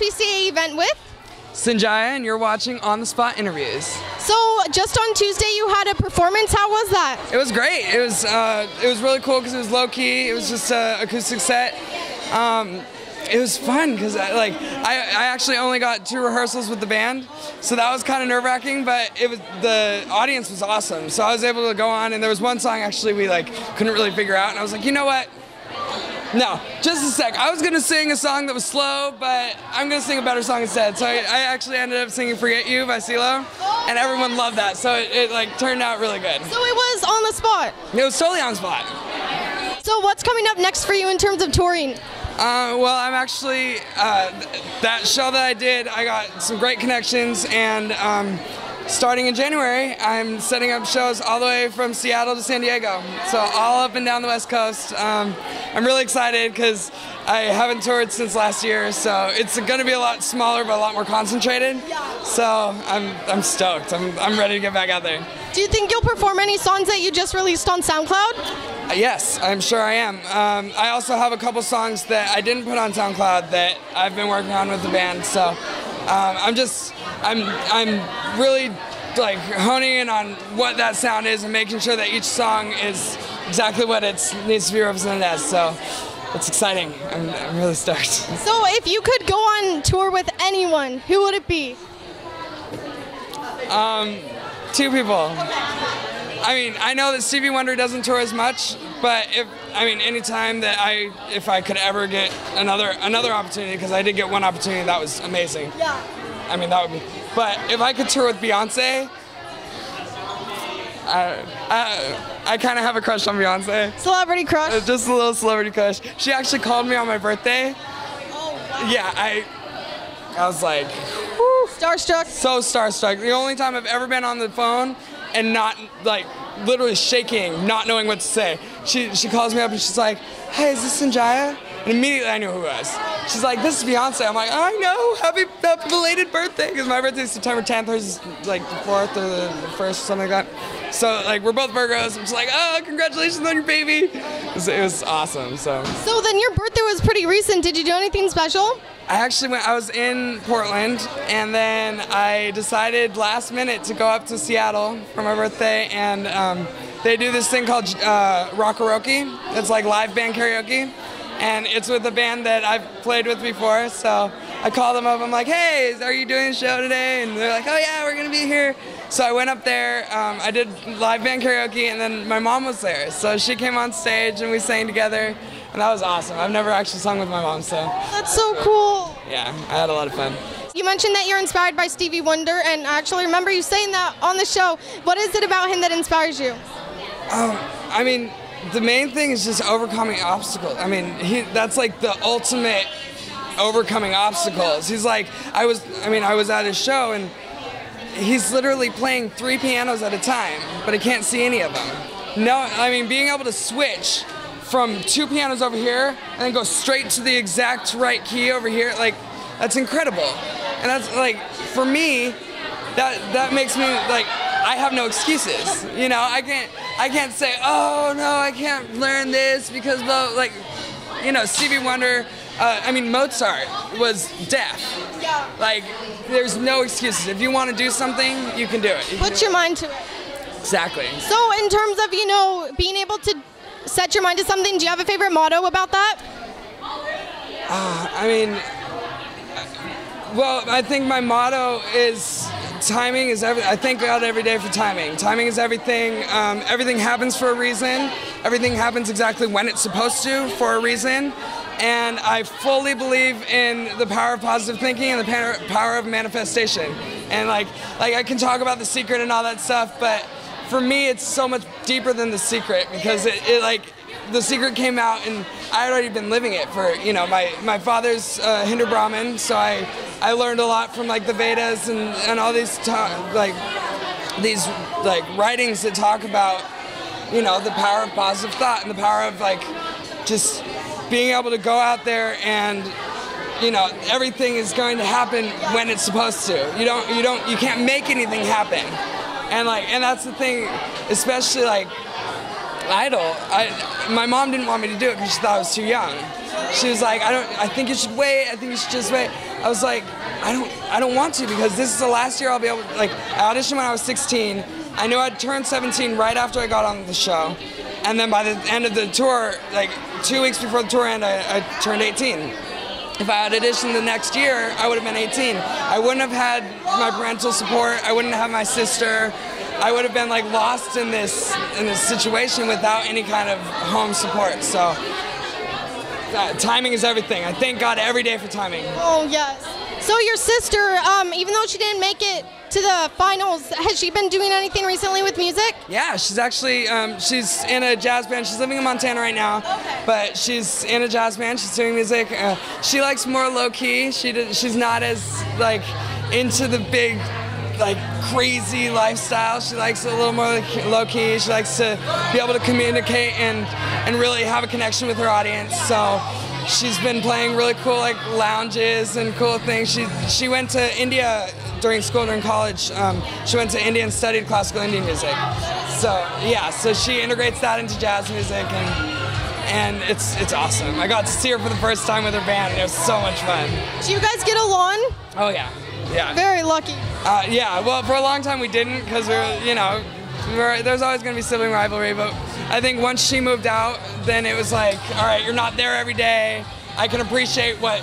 ASPCA event with Sanjaya, and you're watching On the Spot Interviews. So just on Tuesday you had a performance. How was that? It was great. It was really cool because it was low key. It was just an acoustic set. It was fun because I actually only got 2 rehearsals with the band, so that was kind of nerve-wracking. But the audience was awesome, so I was able to go on. And there was one song actually we couldn't really figure out, and I was like, you know what? No, just a sec. I was gonna sing a song that was slow, but I'm gonna sing a better song instead. So I actually ended up singing "Forget You" by Cee-Lo, and everyone loved that. So it turned out really good. So it was on the spot. It was totally on the spot. So what's coming up next for you in terms of touring? Well, I'm actually that show that I did. I got some great connections, and starting in January, I'm setting up shows all the way from Seattle to San Diego, so all up and down the West Coast. I'm really excited because I haven't toured since last year, so it's going to be a lot smaller but a lot more concentrated. So I'm stoked. I'm ready to get back out there. Do you think you'll perform any songs that you just released on SoundCloud? Yes, I'm sure I am. I also have a couple songs that I didn't put on SoundCloud that I've been working on with the band. So I'm really honing in on what that sound is and making sure that each song is exactly what it needs to be represented as. So it's exciting. I'm really stoked. So if you could go on tour with anyone, who would it be? 2 people. I mean, I know that Stevie Wonder doesn't tour as much, but anytime that if I could ever get another opportunity, because I did get one opportunity that was amazing. Yeah. I mean, that would be. But if I could tour with Beyonce, I kind of have a crush on Beyonce. Celebrity crush? Just a little celebrity crush. She actually called me on my birthday. Oh, wow. Yeah, I was like, whew. Starstruck? So starstruck. The only time I've ever been on the phone and not, literally shaking, not knowing what to say. She calls me up and she's like, hey, is this Sanjaya? And immediately I knew who it was. She's like, this is Beyonce. I'm like, I know, happy belated birthday. Because my birthday is September 10th, hers is the 4th or the 1st or something like that. So we're both Virgos. I'm just like, oh, congratulations on your baby. It was awesome, so. So then your birthday was pretty recent. Did you do anything special? I was in Portland, and then I decided last minute to go up to Seattle for my birthday, and they do this thing called Rockaroke. It's like live band karaoke, and it's with a band that I've played with before, so I called them up. I'm like, hey, are you doing a show today? And they're like, oh yeah, we're gonna be here. So I went up there, I did live band karaoke, and then my mom was there, so she came on stage and we sang together. And that was awesome. I've never actually sung with my mom, so. That's so cool. Yeah, I had a lot of fun. You mentioned that you're inspired by Stevie Wonder, and I actually remember you saying that on the show. What is it about him that inspires you? I mean, the main thing is just overcoming obstacles. I mean, that's the ultimate overcoming obstacles. He's I was at his show, and he's literally playing 3 pianos at a time, but I can't see any of them. No, I mean, being able to switch from 2 pianos over here and then go straight to the exact right key over here, that's incredible. And that's for me, that makes me I have no excuses. You know, I can't say, oh no, I can't learn this because Stevie Wonder, Mozart was deaf. Yeah. There's no excuses. If you want to do something, you can do it. Put your mind to it. Exactly. So in terms of, being able to set your mind to something, do you have a favorite motto about that? I think my motto is timing is everything. I thank God every day for timing. Timing is everything. Everything happens for a reason. Everything happens exactly when it's supposed to for a reason. And I fully believe in the power of positive thinking and the power of manifestation. And I can talk about The Secret and all that stuff, but for me, it's so much deeper than The Secret, because The Secret came out and I had already been living it for, my father's Hindu Brahmin, so I learned a lot from the Vedas and all these writings that talk about, the power of positive thought and the power of just being able to go out there and everything is going to happen when it's supposed to. You can't make anything happen. And that's the thing, especially Idol. My mom didn't want me to do it because she thought I was too young. she was like, I think you should wait. I think you should just wait. I was like, I don't want to, because this is the last year I'll be able to, like, I auditioned when I was 16. I knew I'd turned 17 right after I got on the show. And then by the end of the tour, like 2 weeks before the tour ended, I turned 18. If I had auditioned the next year, I would have been 18. I wouldn't have had my parental support. I wouldn't have my sister. I would have been like lost in this situation without any kind of home support. So timing is everything. I thank God every day for timing. Oh yes. So your sister, even though she didn't make it to the finals, has she been doing anything recently with music? Yeah, she's actually, she's in a jazz band. She's living in Montana right now, but she's in a jazz band. She's doing music. She likes more low-key. She's not as, like, into the big, like, crazy lifestyle. She likes it a little more low-key. She likes to be able to communicate and really have a connection with her audience. So she's been playing really cool, like, lounges and cool things. She went to India during college. She went to India and studied classical Indian music. So yeah, so she integrates that into jazz music, and it's awesome. I got to see her for the first time with her band, and it was so much fun. Do you guys get along? Oh yeah, yeah. Very lucky. Yeah, well, for a long time we didn't, because there's always going to be sibling rivalry, but I think once she moved out, then it was like, all right, you're not there every day. I can appreciate what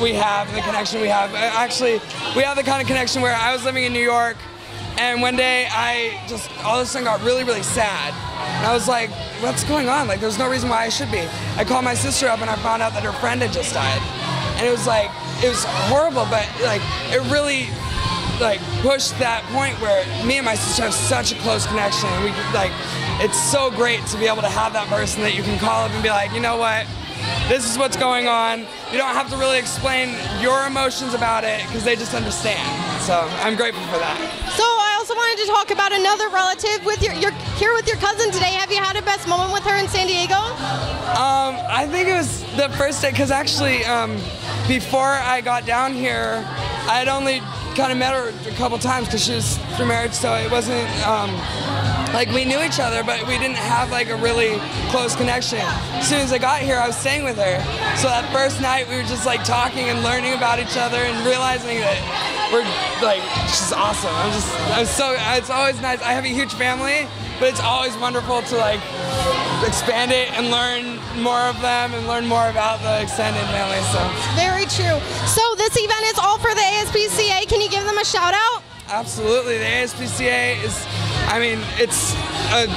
we have and the connection we have. Actually, we have the kind of connection where I was living in New York, and one day I just all of a sudden got really, really sad. And I was like, what's going on? Like, there's no reason why I should be. I called my sister up and I found out that her friend had just died. And it was horrible, but like, it really like pushed that point where me and my sister have such a close connection. And it's so great to be able to have that person that you can call up and be like, you know what? This is what's going on. You don't have to really explain your emotions about it, because they just understand. So I'm grateful for that. So I also wanted to talk about another relative. You're here with your cousin today. Have you had a best moment with her in San Diego? I think it was the first day, because actually before I got down here, I had only kind of met her a couple times because she was through marriage, so it wasn't like we knew each other, but we didn't have like a really close connection. As soon as I got here, I was staying with her. So that first night, we were just like talking and learning about each other and realizing that we're like, she's awesome. It's always nice. I have a huge family, but it's always wonderful to like expand it and learn more of them and learn more about the extended family. So very true. So this event is all for the ASPCA. Can you give them a shout out? Absolutely. The ASPCA is, I mean, it's an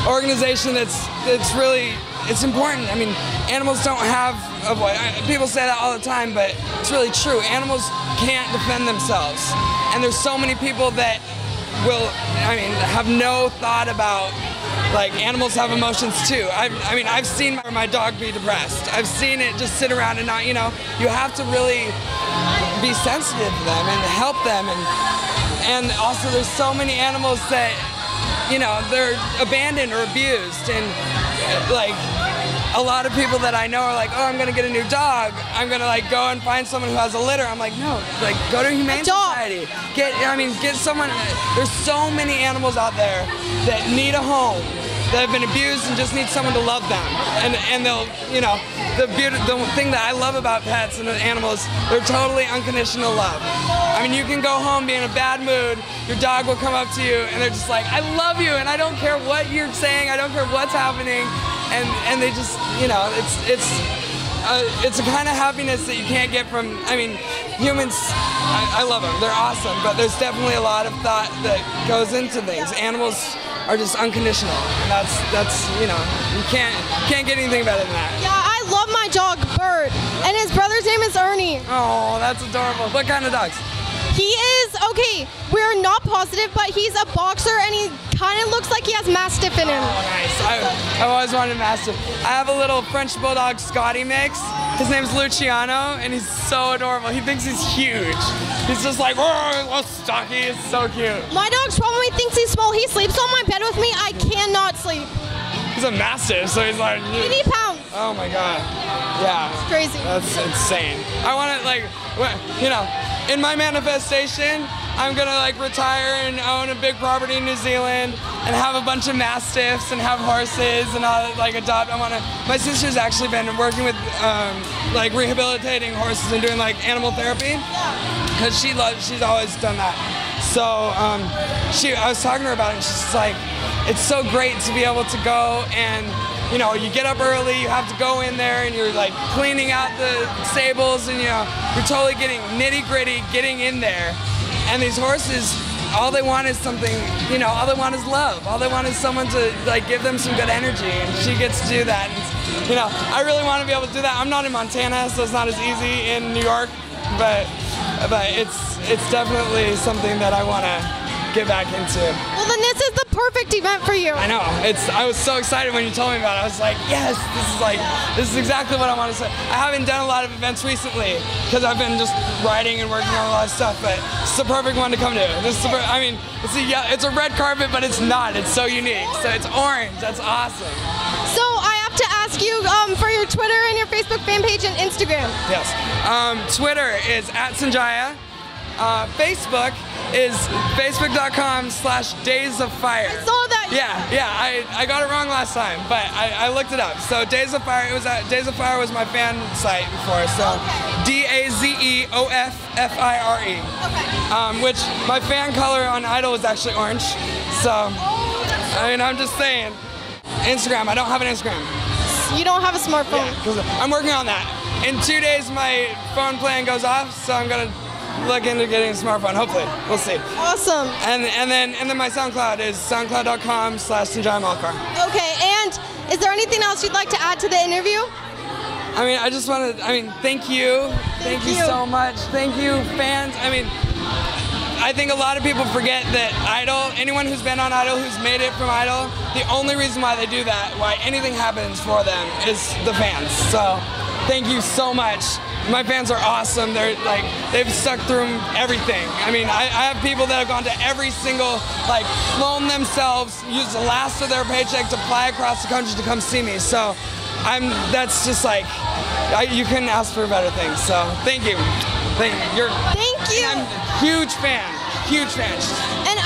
organization that's really, it's important. I mean, animals don't have a voice. People say that all the time, but it's really true. Animals can't defend themselves. And there's so many people that have no thought about, like, animals have emotions too. I've seen my dog be depressed. I've seen it just sit around and not, you have to really be sensitive to them and help them. And also there's so many animals that, they're abandoned or abused. And like, a lot of people that I know are like, oh, I'm gonna get a new dog. I'm gonna like go and find someone who has a litter. I'm like, no, like go to Humane Society. Get someone. There's so many animals out there that need a home, that have been abused and just need someone to love them. And they'll, the thing that I love about pets and animals, they're totally unconditional love. I mean, you can go home, be in a bad mood, your dog will come up to you and they're just like, I love you, and I don't care what you're saying, I don't care what's happening, and they just, it's a kind of happiness that you can't get from, humans, I love them, they're awesome, but there's definitely a lot of thought that goes into things. Animals are just unconditional, and that's you can't get anything better than that. Yeah, I love my dog Bird, and his brother's name is Ernie. Oh, that's adorable. What kind of dogs? He is, okay, we're not positive, but he's a boxer and he kind of looks like he has Mastiff in him. Oh, nice. I've always wanted a Mastiff. I have a little French Bulldog Scotty mix. His name's Luciano, and he's so adorable. He thinks he's huge. He's just like, oh, stocky. It's so cute. My dog probably thinks he's small. He sleeps on my bed with me. I cannot sleep. He's a Mastiff, so he's like 80 pounds. Oh my God. Yeah. It's crazy. That's insane. I want to, like, in my manifestation, I'm gonna like retire and own a big property in New Zealand. and have a bunch of mastiffs and have horses and like adopt. My sister's actually been working with like rehabilitating horses and doing like animal therapy because she's always done that. So I was talking to her about it, and she's just like, it's so great to be able to go and, you know, you get up early, you have to go in there and you're like cleaning out the stables and, you know, you're totally getting nitty gritty, getting in there. And these horses, all they want is something, you know, all they want is love. All they want is someone to like give them some good energy, and she gets to do that. And, you know, I really want to be able to do that. I'm not in Montana, so it's not as easy in New York, but it's definitely something that I want to get back into. Well, then this is the perfect event for you. I know. I was so excited when you told me about it. I was like, yes, this is exactly what I want to say. I haven't done a lot of events recently because I've been just writing and working on a lot of stuff, but it's the perfect one to come to. It's a red carpet, but it's not. It's so unique. So it's orange. That's awesome. So I have to ask you for your Twitter and your Facebook fan page and Instagram. Yes. Twitter is @Sanjaya. Facebook is facebook.com/Days of Fire. I saw that. Yeah. I got it wrong last time, but I looked it up. So Days of Fire. Days of Fire was my fan site before. So DAZEOFFIRE. Okay. Which my fan color on Idol is actually orange. So I mean, I'm just saying. Instagram. I don't have an Instagram. You don't have a smartphone. Yeah, 'cause I'm working on that. In 2 days, my phone plan goes off, so I'm gonna look into getting a smartphone. Hopefully, we'll see. Awesome. And then my SoundCloud is soundcloud.com/Sanjaya Malakar. Okay. And is there anything else you'd like to add to the interview? I mean, I just want to. I mean, thank you. Thank you so much. Thank you, fans. I mean, I think a lot of people forget that Idol, anyone who's been on Idol, who's made it from Idol, the only reason why they do that, why anything happens for them, is the fans. So, thank you so much. My fans are awesome. They've stuck through everything. I mean, I have people that have gone to every single, like, loan themselves, used the last of their paycheck to fly across the country to come see me. So, that's just like, you couldn't ask for better things. So, thank you. Thank you. I'm a huge fan. Huge fan. And